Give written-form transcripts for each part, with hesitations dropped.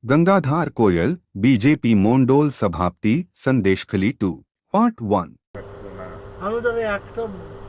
गंगाधार कोयल BJP Mondal सभापति Sandeshkhali 2 part 1। আমি ধরে একটা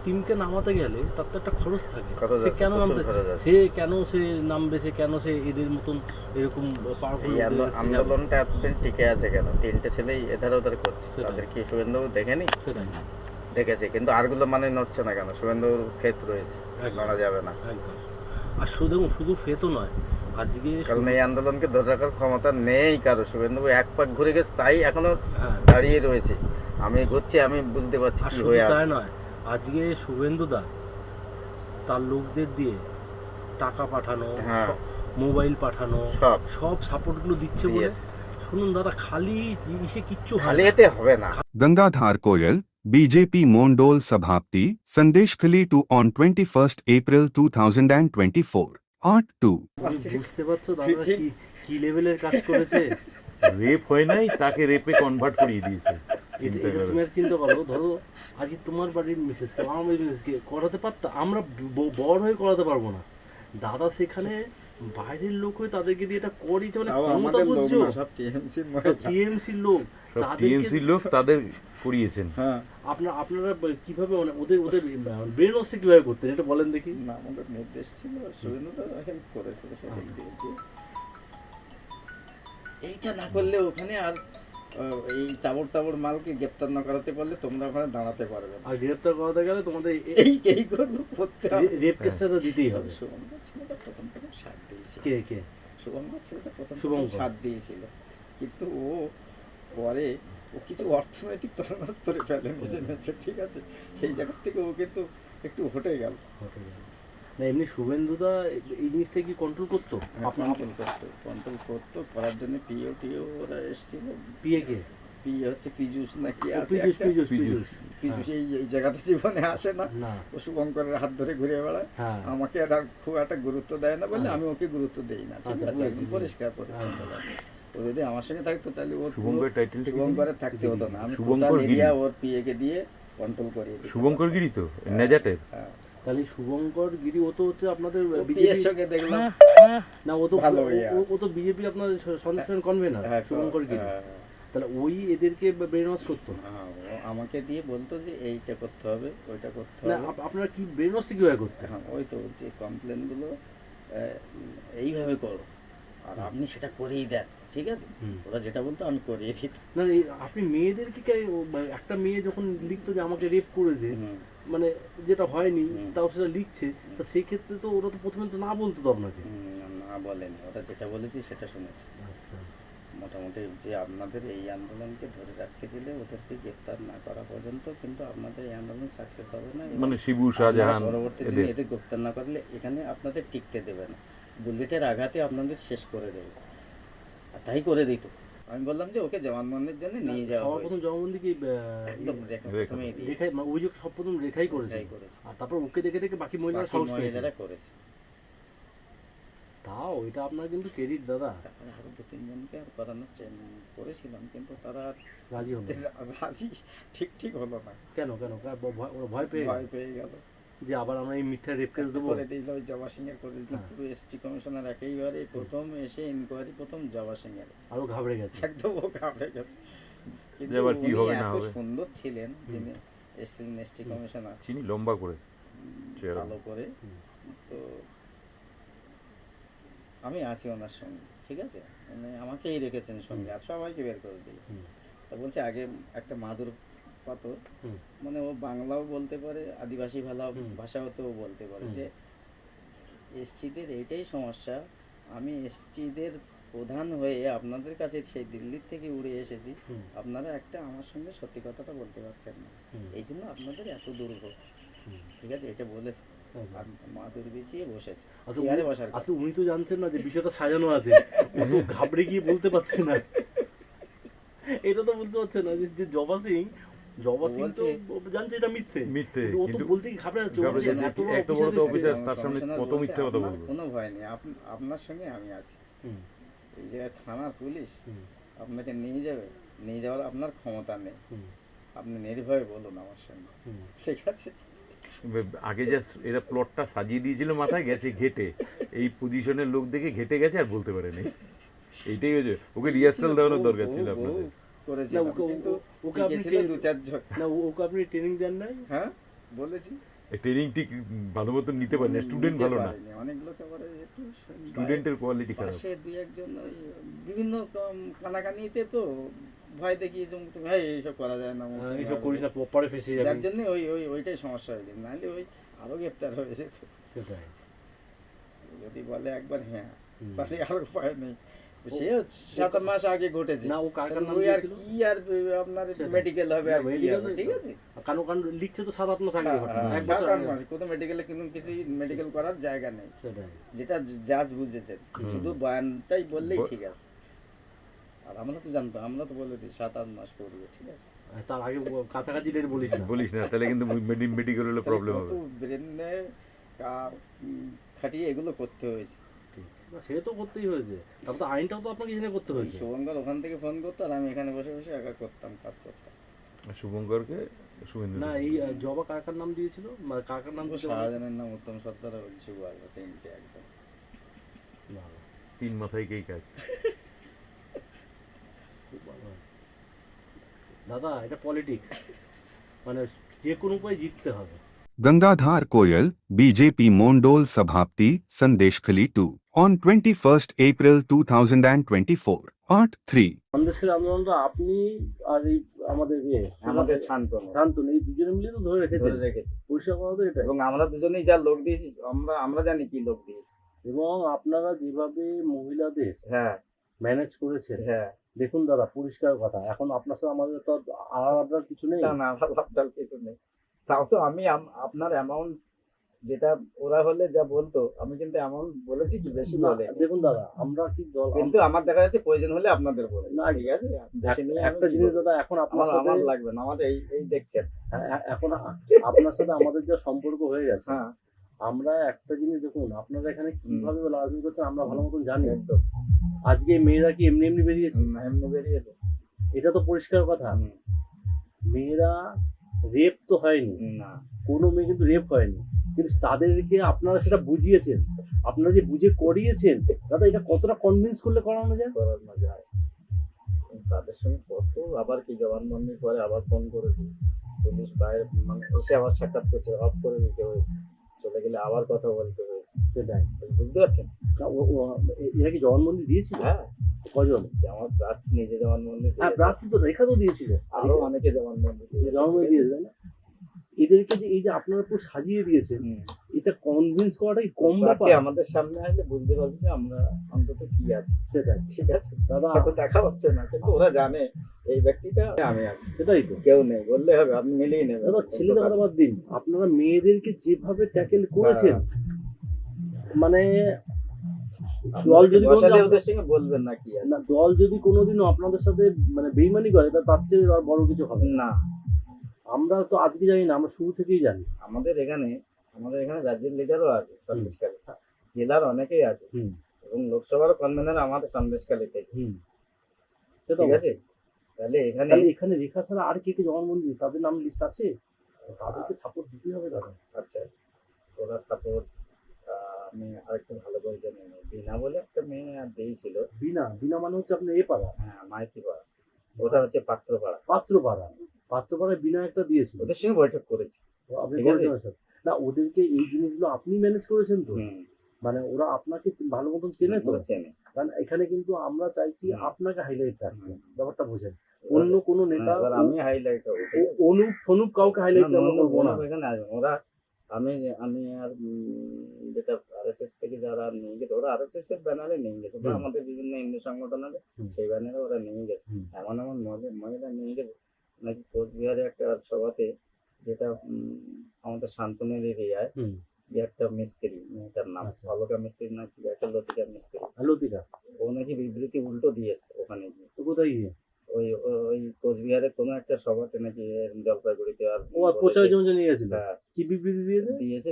টিমকে নামাতে গেলে তার তো একটা খরচ থাকে। খরচ সে আছে, কেন প্রচুর নামতে খরচ আছে। সে কেন সে নামবে, সে কেন সে এদের মতন এরকম পাওয়ারফুল এই আন্দোলনটা এতদিন টিকে আছে কেন? তিনটে ছেলেই এধার ওধার করছে, সেটাই। তাদের কি শুভেন্দুবাবু দেখেনি? সেটাই দেখেছে, কিন্তু আরগুলো মানে নড়ছে না কেন? শুভেন্দুবাবুর ফেত রয়েছে, একদম। লড়া যাবে না। একদম। আর শুধু ফেতো নয়, আজকে কারণ এই আন্দোলনকে ধরে রাখার ক্ষমতা নেই কারো। শুভেন্দুবাবু এক পাক ঘুরে গেছে, তাই এখনো হ্যাঁ, দাঁড়িয়ে রয়েছে। আমি ঘুরছি, আমি বুঝতে পারছি আর কি শুধু হয়ে তাই আছে। নয়, আজকে শুভেন্দুদা তার লোকদের দিয়ে টাকা পাঠানো, হ্যাঁ। মোবাইল পাঠানো, সব সব সাপোর্টগুলো দিচ্ছে বলে। দিয়েছে। শুনুন দাদা, খালি জিনিসে কিচ্ছু হয় খালি না। এতে হবে না। गंगाधार कोयल बीजेपी मोंडोल सभापति Sandeshkhali 2 on 21st April 2024 Part 2। তুমি বুঝতে পারছো দাদা কি কি লেভেলের কাজ করেছে? রেপ হয় নাই, তাকে রেপে কনভার্ট করিয়ে দিয়েছে। এটা চিন্তা করো। তুমি আর চিন্তা করো, ধরো আজকে তোমার বাড়ির মিসেসকে আমার বাড়ির মিসেসকে করাতে পারতাম, আমরা বড় হয়ে করাতে পারবো না। দাদা সেখানে বাইরের লোক হয়ে তাদেরকে দিয়ে এটা করিয়েছে, মানে ক্ষমতা বুঝছো? টিএমসির লোক সব তাদেরকে টিএমসির লোক তাদের করিয়েছেন। আপনারা কিভাবে মানে ওদের ব্রেন ওয়াশটা কিভাবে করতেন এটা বলেন দেখি। না, আমাদের নির্দেশ ছিল, শুভেন্দুদা হেল্প করেছিল সেদিক দিয়ে যে এইটা না করলে ওখানে আর এই তাবড় মালকে গ্রেপ্তার না করাতে পারলে তোমরা ওখানে দাঁড়াতে পারবে না। আর গ্রেপ্তার করাতে গেলে তোমাদের এই করে করতে হবে। রেপ কেসটা তো দিতেই হবে। শুভঙ্কর ছেলেটা প্রথম সাথ দিয়েছিল। কে শুভঙ্কর ছেলেটা প্রথম শুভঙ্কর। সাথ দিয়েছিল, কিন্তু ও পরে ও কিছু অর্থনৈতিক তছনছ করে ফেলে মেছে, ঠিক আছে? সেই জায়গা থেকে ও কিন্তু একটু হটে গেল। না, এমনি শুভেন্দুদা এই জিনিসটা কি কন্ট্রোল করতো? কন্ট্রোল করতো, করার জন্য টিও ওরা এসেছিল। পিএ কে? হচ্ছে পীযুষ নাকি আছে পীযুষ একটা। পীযুষ পীযুষ। পীযুষ এই জায়গাতে জীবনে আসে না, না। ও শুভঙ্করের হাত ধরে ঘুরে বেড়ায়। হ্যাঁ। আমাকে আর খুব একটা গুরুত্ব দেয় না বলে হ্যাঁ। আমি ওকে গুরুত্ব দেই না, ঠিক আচ্ছা, আছে? একদম বুঝেছি। পরিষ্কার পরিচ্ছন্ন লাগে। ও যদি আমার সঙ্গে থাকতো তাহলে ওর শুভঙ্কর টাইটেলটা কি? শুভঙ্করের থাকতে হতো না। আমি শুভঙ্কর টোটাল গিরি। এরিয়া ওর পিএ কে দিয়ে কন্ট্রোল করিয়ে দিতাম। শুভঙ্কর গিরি তো নেজাটের। হ্যাঁ। তাহলে শুভঙ্কর গিরি ও তো হচ্ছে আপনাদের ও বিজেপি পিএর সঙ্গে দেখলাম না, ও তো ভালো ইয়ে আছে। ও তো বিজেপি আপনার সংস্থান কনভেনার হ্যাঁ, শুভঙ্কর গিরি। হ্যাঁ, তাহলে ওই এদেরকে ব্রেন ওয়াশ করতো না? হ্যাঁ, ও আমাকে দিয়ে বলতো যে এইটা করতে হবে, ওইটা করতে না, হবে। আপনারা কি ব্রেন ওয়াশটা কিভাবে করতেন? হ্যাঁ, ওই তো যে কমপ্লেনগুলো এইভাবে করো, আর আপনি সেটা করেই দেন, ঠিক আছে? হুম। ওরা যেটা বলতো আমি করিয়ে দিতাম। না, আপনি মেয়েদেরকে মানে একটা মেয়ে যখন লিখতো যে আমাকে রেপ করেছে, হুম। মানে যেটা হয়নি হুম। তাও সেটা লিখছে, তা সেই ক্ষেত্রে তো ওরা তো প্রথমে তো না বলতো তো আপনাকে। না বলেনি, ওরা যেটা বলেছি সেটা শুনেছি। আচ্ছা। মোটামুটি যে আপনাদের এই আন্দোলনকে ধরে রাখতে গেলে ওদেরকে গ্রেপ্তার না করা পর্যন্ত কিন্তু আপনাদের এই আন্দোলন সাকসেস হবে না। এবং মানে শিবু আপনারা শাহজাহান পরবর্তী দিনে এদের এদের গ্রেপ্তার না করলে এখানে আপনাদের টিকতে দেবে না, বুলেটের আঘাতে আপনাদের শেষ করে দেবে। আর তাই করে দিত। আমি বললাম যে ওকে জবানবন্দির জন্য নিয়ে যাওয়া সবার প্রথম হয়েছে। জবানবন্দি কি একদম প্রথমেই দিয়েছে। রেখাই, মানে অভিযোগ সব প্রথম রেখাই করেছে। রেখাই করেছে। আর তারপর ওকে দেখে দেখে বাকি মহিলারা বাকি সাহস পেয়েছে। মহিলারা করেছে। তাও এটা আপনার কিন্তু ক্রেডিট দাদা। তারপরে আরো 2-3 জনকে আর করানোর করেছিলাম, কিন্তু তারা আর রাজি হলো না। রাজি ঠিক হলো না। কেন ওরা ভয় পেয়ে ভয় পেয়ে গেল। যে আবার আমরা এই মিথ্যা রেপ কেস দেবো। করে দিল ওই জবা সিং এর, করে দিল হ্যাঁ। পুরো এসটি কমিশনার একেবারে প্রথম এসে ইনকোয়ারি প্রথম জবা সিং এর। আরো ঘাবড়ে গেছে। একদম ও ঘাবড়ে গেছে। কিন্তু এবার কি উনি হবে না এত হবে। সুন্দর ছিলেন যিনি এসছিলেন এসটি কমিশনার, চিনি লম্বা করে চেহারা। ভালো করে। হুম। তো আমি আছি ওনার সঙ্গে, ঠিক আছে? মানে আমাকেই রেখেছেন সঙ্গে, আর সবাইকে বের করে দিল। হুম। তা বলছে আগে একটা মাদুর পাথর, হুম। মানে ও বাংলাও বলতে পারে, আদিবাসী হুম। ভাষাতেও বলতে পারে, হুম। যে এসটিদের এইটাই সমস্যা, আমি এসটিদের প্রধান হয়ে আপনাদের কাছে সেই দিল্লির থেকে উড়ে এসেছি, হুম। আপনারা একটা আমার সঙ্গে সত্যি কথাটা বলতে পারছেন না, হুম। এই জন্য আপনাদের এত দুর্ভোগ, হুম। ঠিক আছে? এটা বলেছে। একদম। আর মাদুর বিছিয়ে বসেছে আচ্ছা, চেয়ারে বসার কথা। আসলে উনি তো জানছেন না যে বিষয়টা সাজানো আছে। ও তো ঘাবড়ে গিয়ে বলতে পারছে না। এটা তো বুঝতে পারছে না যে জবা সিং তো জানছে এটা মিথ্যে। মিথ্যে, কিন্তু ও তো কিন্তু বলতে কি ঘাবড়ে যাচ্ছে। ও ঘাবড়ে বলছে, যাচ্ছে, এত বড় এত বড় তো অফিসার অফিসার, এসেছে। তার সামনে কমিশনার কত বলছে, মিথ্যে কথা আপনার বলবো। কোনো ভয় নেই, আপনার সঙ্গে আমি আছি। হুম। এই যে থানার পুলিশ হুম। আপনাকে নিয়ে যাবে, নিয়ে যাওয়ার আপনার ক্ষমতা নেই, হুম। আপনি নির্ভয়ে বলুন আমার সঙ্গে, হুম। ঠিক আছে? আগে যা এরা প্লটটা সাজিয়ে দিয়েছিল মাথায়, গেছে ঘেটে এই পজিশনের লোক দেখে ঘেটে গেছে আর বলতে পারেনি। এইটাই হয়েছে, ওকে রিহার্সাল দেওয়ানোর দরকার ছিল ও আপনাদের। করেছিল, না, ওকে- কিন্তু ওকে আপনি গেছিল ট্রেন- 2-4 জন। না ওকে আপনি ট্রেনিং দেন নাই? হ্যাঁ বলেছি, ট্রেনিং ঠিক ভালো মতন নিতে পারে না, স্টুডেন্ট নিতে ভালো না, পারেনি। অনেকগুলোকে পরে একটু স্টুডেন্টের কোয়ালিটি খারাপ। পাশে 2-1 জন ওই বিভিন্ন কানাকানিতে তো ভয় দেখিয়েছে, তুমি ভাই এইসব করা যায় না, এইসব করিস না, পরে ফেসে যার যাবে। জন্য ওইটাই সমস্যা হয়ে গেছে, নাহলে ওই আরো গ্রেপ্তার হয়ে যেত। সেটাই। যদি বলে একবার হ্যাঁ, হুম। তাহলে আর উপায় নেই। সে 7 মাস আগে ঘটেছে, না, ও কার কার নাম ওই আর দিয়েছিল? কি আর আপনার সেটাই। মেডিকেল হবে আর না, কি medical হবে, নয় ঠিক তো। আছে। কানো কান লিখছে তো 7-8 মাস আগে ঘটনা, এক বছর 7-8 আগে। মাস কোথাও মেডিকেলে কিন্তু কিছুই মেডিকেল করার জায়গা নেই, সেটাই। যেটা জাজ বুঝেছেন, শুধু বয়ানটাই বললেই ঠিক আছে। আর আমরা তো জানতাম, আমরা তো বলে দিই 7-8 মাস করবে, ঠিক আছে। তার আগে কাছাকাছি ডেট বলিস না। বলিস না, তাহলে কিন্তু মেডিকেল হলে প্রবলেম হবে। ব্রেনে খাটিয়ে এগুলো করতে হয়েছে। ঠিক। না, সে তো করতেই হয়েছে, তারপর তো আইনটাও তো আপনাকে জেনে করতে হয়েছে। শুভঙ্কর ওখান থেকে ফোন করতো আর আমি এখানে বসে বসে একা করতাম, কাজ করতাম। শুভঙ্করকে শুভেন্দু না, এই জবা কার নাম দিয়েছিল, মানে কার নাম দিয়েছিল? শাহজাহানের নাম উত্তম সর্দার আর শুভ আসবে, তিনটে একদম। না, 3 মাথায় কে কাজ। খুব ভালো হয়। দাদা, এটা পলিটিক্স, মানে যে কোনো উপায়ে জিততে হবে। Gangadhar Koyal, BJP Mondol Sabhapti, Sandeshkhali 2, on 21st April 2024, Part 3. সন্দেশের আন্দোলনটা আপনি আর এই আমাদের আমাদের শান্তনু শান্তনু এই দুজনে মিলে তো ধরে রেখেছে, ধরে রেখেছে, পরিষ্কার কথা তো এটা। এবং আমরা দুজনেই যা লোক দিয়েছি, আমরা জানি কি লোক দিয়েছি। এবং আপনারা যেভাবে মহিলাদের হ্যাঁ ম্যানেজ করেছেন, হ্যাঁ, দেখুন দাদা, পরিষ্কার কথা, এখন আপনার সাথে আমাদের তো আলাদা কিছু নেই। না না ভাবটাল কিছু নেই। তাও তো আমি আপনার অ্যামাউন্ট যেটা ওরা হলে যা বলতো, আমি কিন্তু অ্যামাউন্ট বলেছি কি বেশি না, বলে, দেখুন দাদা, আমরা কি দল, কিন্তু আমার দেখা যাচ্ছে প্রয়োজন হলে আপনাদের বলে না, ঠিক আছে, বেশি নিয়ে আমি একটা কি জিনিস করবো? দাদা, এখন আপনার আমার সাথে লাগবে না, আমার এই দেখছেন। এখন আপনার সাথে আমাদের যা সম্পর্ক হয়ে গেছে, হ্যাঁ আমরা একটা জিনিস দেখুন, আপনারা এখানে কিভাবে রাজনীতি করছেন আমরা ভালো মতন জানি। একদম। আজকে এই মেয়েরা কি এমনি এমনি বেরিয়েছে? এমনি বেরিয়েছে। এটা তো পরিষ্কার কথা। মেয়েরা রেপ তো হয়নি, না কোনো মেয়ে কিন্তু রেপ হয়নি, কিন্তু তাদেরকে আপনারা সেটা বুঝিয়েছেন, আপনারা যে বুঝে করিয়েছেন দাদা, এটা কতটা কনভিন্স করলে করানো যায়? করানো যায়। তাদের সঙ্গে কত আবার কি জবানবন্দি করে আবার ফোন করেছি, পুলিশ বাইরে মানে এসে আবার সাক্ষাৎ করছে, অফ করে দিতে হয়েছে, চলে গেলে আবার কথা বলতে হয়েছে। সেটাই। বুঝতে পারছেন? না, এরা কি জবানবন্দি দিয়েছিল? হ্যাঁ, কজন? যে আমার প্রার্থী নিজে জবানবন্দি হ্যাঁ, দিয়েছে, প্রার্থী তো রেখা তো দিয়েছিল, আরো অনেকে জবানবন্দি দিয়েছে। জবানবন্দি দিয়েছে, তাই না? এদেরকে যে এই যে আপনারা পুরো সাজিয়ে দিয়েছেন, হুম। এটা কনভিন্স করাটা কি কম ব্যাপার? প্রার্থী আমাদের সামনে আসলে বুঝতে পারবে যে আমরা অন্তত কি আছে, সেটাই ঠিক আছে। দাদা, হয়তো দেখা হচ্ছে না, কিন্তু ওরা জানে এই ব্যক্তিটা আমি আছি, সেটাই তো কেউ নেই বললে হবে, আপনি মিলিয়ে নেবেন। দাদা। ছেলেদের কথা বাদ দিন, আপনারা মেয়েদেরকে যেভাবে ট্যাকেল করেছেন, মানে দল যদি বসালে কোনোদিন- ওদের সঙ্গে বলবেন না কি আছে। না, দল যদি কোনোদিনও আপনাদের সাথে মানে বেইমানি করে, তার চেয়ে আর বড় কিছু হবে না। না, আমরা তো আজকে জানি না, আমরা শুরু থেকেই জানি। আমাদের এখানে রাজ্যের লিডারও আছে সন্দেশখালী, জেলার অনেকেই আছে, হুম এবং লোকসভার কনভেনার আমাদের সন্দেশখালী থেকে, হুম সেটা ঠিক আছে। তাহলে এখানে তাহলে এখানে রেখা ছাড়া আর কে কে জবানবন্দি, তাদের নাম লিস্ট আছে, তাদেরকে সাপোর্ট দিতেই হবে দাদা। আচ্ছা আচ্ছা, ওরা সাপোর্ট আমি আরেকটু ভালো করে জানি না। বিনা বলে একটা মেয়ে আর দিয়েছিল, বিনা বিনা মানে হচ্ছে আপনার এ পাড়া, হ্যাঁ মাইতি পাড়া, ওটা হচ্ছে পাত্রপাড়া। পাত্রপাড়ায় বিনা একটা দিয়েছিল, ওদের সঙ্গে বৈঠক করেছি, আপনি ঠিক আছে। করেছেন স্যার? না, ওদেরকে এই জিনিসগুলো আপনি ম্যানেজ করেছেন তো, হুম, মানে ওরা আপনাকে ভালো মতন চেনে তো, ওরা চেনে। কারণ এখানে কিন্তু আমরা চাইছি হুম। আপনাকে হাইলাইট রাখতে, হুম। ব্যাপারটা বোঝেন। অন্য কোনো নেতা, এবার আমি হাইলাইট হবো, ঠিক আছে? অনুপ ফনুপ কাউকে হাইলাইট না, আমরা করবো না। এখানে আসবে ওরা, আমি আর যেটা আরএসএস থেকে যারা নিয়ে গেছে, ওরা আরএসএস এর ব্যানারে নিয়ে গেছে, বা হুম। আমাদের বিভিন্ন হিন্দু সংগঠন আছে হুম। সেই ব্যানারে ওরা নিয়ে গেছে। হুম। এমন এমন মহিলা নিয়ে গেছে নাকি কোচবিহারে একটা সভাতে, যেটা আমাদের শান্তনের এরিয়ায় হুম, কি একটা মিস্ত্রি, মেয়েটার নাম আচ্ছা। অলকা মিস্ত্রি না কি একটা, লতিকা মিস্ত্রি, লতিকা ও নাকি বিবৃতি উল্টো দিয়েছে ওখানে গিয়ে। তো কোথায় গিয়ে? ওই কোচবিহারে কোনো একটা সভাতে নাকি, জলপাইগুড়িতে আর ও আর প্রচারের জন্য নিয়ে গেছিল, হ্যাঁ, কি বিবৃতি দিয়েছে? দিয়েছে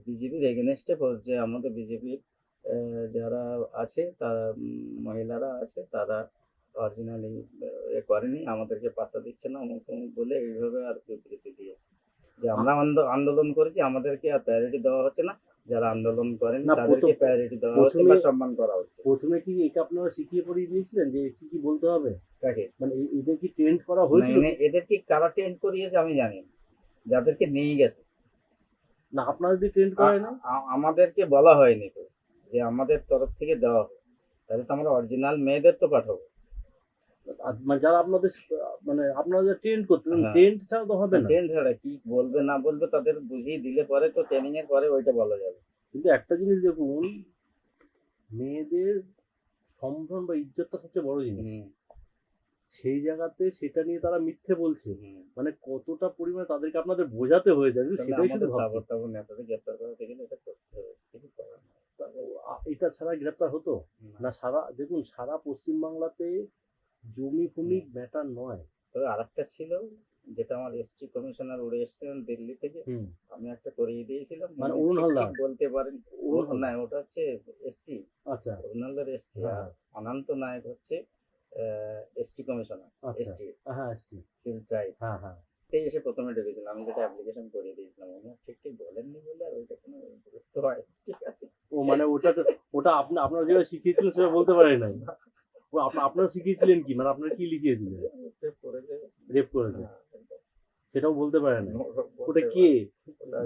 বিজেপির এগেনস্টে, যে আমাদের বিজেপির যারা আছে তারা মহিলারা আছে, তারা অরিজিনালি করেনি, আমাদেরকে পাত্তা দিচ্ছে না, অমুক তমুক বলে এইভাবে আর বিবৃতি দিয়েছে যে আমরা আন্দোলন করেছি, আমাদেরকে আর প্রায়োরিটি দেওয়া হচ্ছে না, যারা আন্দোলন করেন না, তাদেরকে প্রথম- প্রায়োরিটি দেওয়া হচ্ছে বা প্রথমে- সম্মান করা হচ্ছে। প্রথমে কি একে আপনারা শিখিয়ে পড়িয়ে দিয়েছিলেন যে কি কি বলতে হবে, কাকে? মানে এদের কি ট্রেন্ড করা না, হয়েছিল? এদেরকে কারা ট্রেন্ড করিয়েছে আমি জানি না, যাদেরকে নিয়ে গেছে। না আপনারা যদি ট্রেন্ড করে না, আমাদেরকে বলা হয়নি তো যে আমাদের তরফ থেকে দেওয়া হবে, তাহলে তো আমরা অরিজিনাল মেয়েদের তো পাঠাবো। মানে যারা আপনাদের মানে আপনারা যে ট্রেন্ড করতেন, হ্যাঁ। ট্রেন্ড ছাড়া তো হবে না। ট্রেন্ড ছাড়া কি বলবে না বলবে তাদের বুঝিয়ে দিলে পরে তো ট্রেনিং এর পরে ওইটা বলা যাবে। কিন্তু একটা জিনিস দেখুন, মেয়েদের সম্ভ্রম বা ইজ্জতটা সবচেয়ে বড় জিনিস। সেই জায়গাতে সেটা নিয়ে তারা মিথ্যে বলছে, মানে কতটা পরিমাণে তাদেরকে আপনাদের বোঝাতে হয়ে যাবে তাহলে সেটাই শুধু আমাদের ভাবছি। তাবর তাবর নেতাদের গ্রেপ্তার করতে গেলে এটা করতে হবে, কিছু করার নেই। এটা ছাড়া গ্রেপ্তার হতো না। না? সারা দেখুন, সারা পশ্চিমবাংলাতে জমি ফমি ম্যাটার নয়। তবে আরেকটা ছিল যেটা আমার এসটি কমিশনার উড়ে এসেছিলেন দিল্লি থেকে, আমি একটা করিয়ে দিয়েছিলাম, মানে উনি অরুণ ঠিক হালদার? ঠিক বলতে পারেন। অরুণ হালদার? না, ওটা হচ্ছে এসসি, আচ্ছা অরুণ হালদার এসসি, হ্যাঁ, আর অনন্ত নায়ক হচ্ছে এসটি কমিশনার, আচ্ছা এসটি হ্যাঁ এসটি, সিভিল ট্রাইব। হ্যাঁ হ্যাঁ। এই এসে প্রথমে ঢুকেছিল, আমি যেটা অ্যাপ্লিকেশন করিয়ে দিয়েছিলাম, উনি ঠিক ঠিক বলেননি বলে আর ওইটা কোনো গুরুত্ব হয়, ঠিক আছে। ও মানে ওটা আপনারা যেভাবে শিখিয়েছিলেন সেটা বলতে পারেন নাই। ও আপনারা শিখিয়েছিলেন কি, মানে আপনারা কি লিখিয়েছিলেন? করেছে, রেপ করেছে হ্যাঁ, সেটাও বলতে পারেন না? বলতে ওটা পারে। কে? ওটা